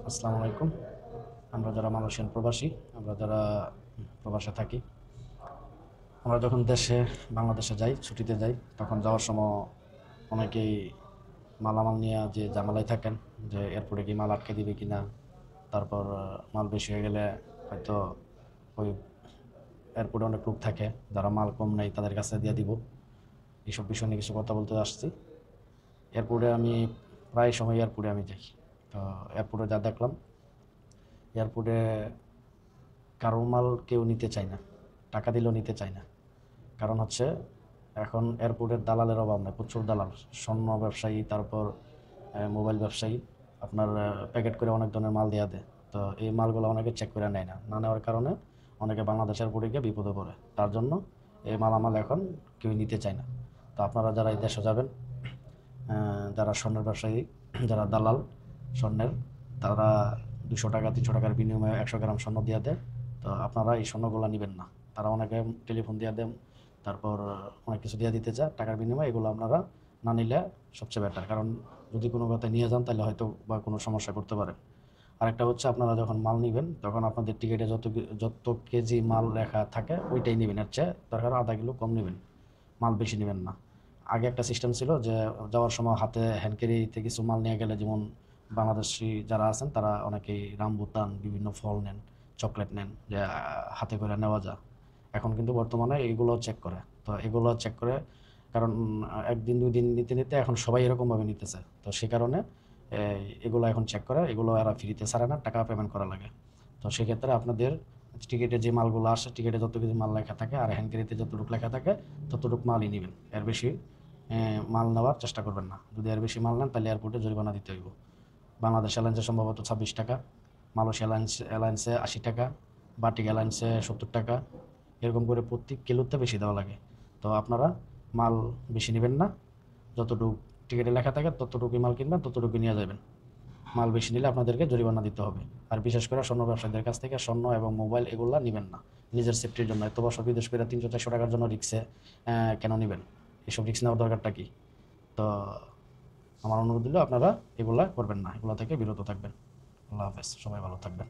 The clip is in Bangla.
আসসালামু আলাইকুম। আমরা যারা মালয়েশিয়ান প্রবাসী, আমরা যারা প্রবাসে থাকি, আমরা যখন বাংলাদেশে যাই, ছুটিতে যাই, তখন যাওয়ার সময় অনেকেই মালামাল নিয়ে যে ঝামেলায় থাকেন, যে এয়ারপোর্টে কি মাল আটকে দিবে কিনা, তারপর মাল বেশি হয়ে গেলে হয়তো ওই এয়ারপোর্টে অনেক লোক থাকে যারা মাল কম নেই, তাদের কাছে দিয়ে দিব। এইসব বিষয় নিয়ে কিছু কথা বলতে আসছি। এয়ারপোর্টে আমি প্রায় সময় এয়ারপোর্টে আমি যাই। তো এয়ারপোর্টে যা দেখলাম, এয়ারপোর্টে কারো মাল কেউ নিতে চায় না, টাকা দিলেও নিতে চায় না। কারণ হচ্ছে এখন এয়ারপোর্টের দালালের অভাব নেই, প্রচুর দালাল, স্বর্ণ ব্যবসায়ী, তারপর মোবাইল ব্যবসায়ী আপনার প্যাকেট করে অনেক ধরনের মাল দেওয়া দেয়। তো এই মালগুলো অনেকে চেক করে নেয় না, না নেওয়ার কারণে অনেকে বাংলাদেশ এয়ারপোর্টে গিয়ে বিপদে পড়ে। তার জন্য এই মালামাল এখন কেউ নিতে চায় না। তো আপনারা যারা এই দেশে যাবেন, যারা স্বর্ণের ব্যবসায়ী, যারা দালাল স্বর্ণের, তারা 200 টাকা 300 টাকার বিনিময়ে 100 গ্রাম স্বর্ণ দিয়ে দেয়। তো আপনারা এই স্বর্ণগুলো নেবেন না। তারা অনেকে টেলিফোন দিয়ে দেন, তারপর অনেক কিছু দিয়ে দিতে চায় টাকার বিনিময়ে। এগুলো আপনারা না নিলে সবচেয়ে বেটার, কারণ যদি কোনো কথায় নিয়ে যান তাহলে হয়তো বা কোনো সমস্যা করতে পারে। আরেকটা হচ্ছে, আপনারা যখন মাল নেবেন তখন আপনাদের টিকিটে যত কেজি মাল লেখা থাকে ওইটাই নেবেন, এর চেয়ে দরকার আধা কিলো কম নেবেন, মাল বেশি নেবেন না। আগে একটা সিস্টেম ছিল যে যাওয়ার সময় হাতে হ্যান্ড ক্যারিতে কিছু মাল নিয়ে গেলে, যেমন বাংলাদেশি যারা আছেন তারা অনেকেই রামবুতান, বিভিন্ন ফল নেন, চকলেট নেন, যে হাতে করে নেওয়া যায়। এখন কিন্তু বর্তমানে এগুলো চেক করে। তো এগুলো চেক করে, কারণ একদিন দুই দিন নিতে নিতে এখন সবাই এরকমভাবে নিতেছে। তো সে কারণে এগুলো এখন চেক করে, এগুলো এরা ফ্রিতে ছাড়ে না, টাকা পেমেন্ট করা লাগে। তো সেক্ষেত্রে আপনাদের টিকিটে যে মালগুলো আসে, টিকিটে যত কিছু মাল লেখা থাকে আর হ্যান্ড ক্যারিতে যতটুকু লেখা থাকে ততটুকু মালই নেবেন। এর বেশি মাল নেওয়ার চেষ্টা করবেন না। যদি এর বেশি মাল নেন তাহলে এয়ারপোর্টে জরিমানা দিতে হইব। বাংলাদেশ এয়ারলাইন্সে সম্ভবত 26 টাকা, মালয়েশিয়া এয়ারলাইন্সে 80 টাকা, বাটিক এয়ারলাইন্সে 70 টাকা, এরকম করে প্রতি কিলোতে বেশি দেওয়া লাগে। তো আপনারা মাল বেশি নেবেন না, যতটুকু টিকিটে লেখা থাকে ততটুকুই মাল কিনবেন, ততটুকুই নিয়ে যাবেন। মাল বেশি নিলে আপনাদেরকে জরিমানা দিতে হবে। আর বিশেষ করে স্বর্ণ ব্যবসায়ীদের কাছ থেকে স্বর্ণ এবং মোবাইল এগুলা নেবেন না, নিজের সেফটির জন্য। এত বছর বিদেশ করে 300-400 টাকার জন্য রিক্সে কেন নেবেন? এসব রিক্স নেওয়ার দরকারটা কি? তো আমার অনুরোধ দিল, আপনারা এগুলা করবেন না, এগুলা থেকে বিরত থাকবেন। আল্লাহ হাফেজ, সবাই ভালো থাকবেন।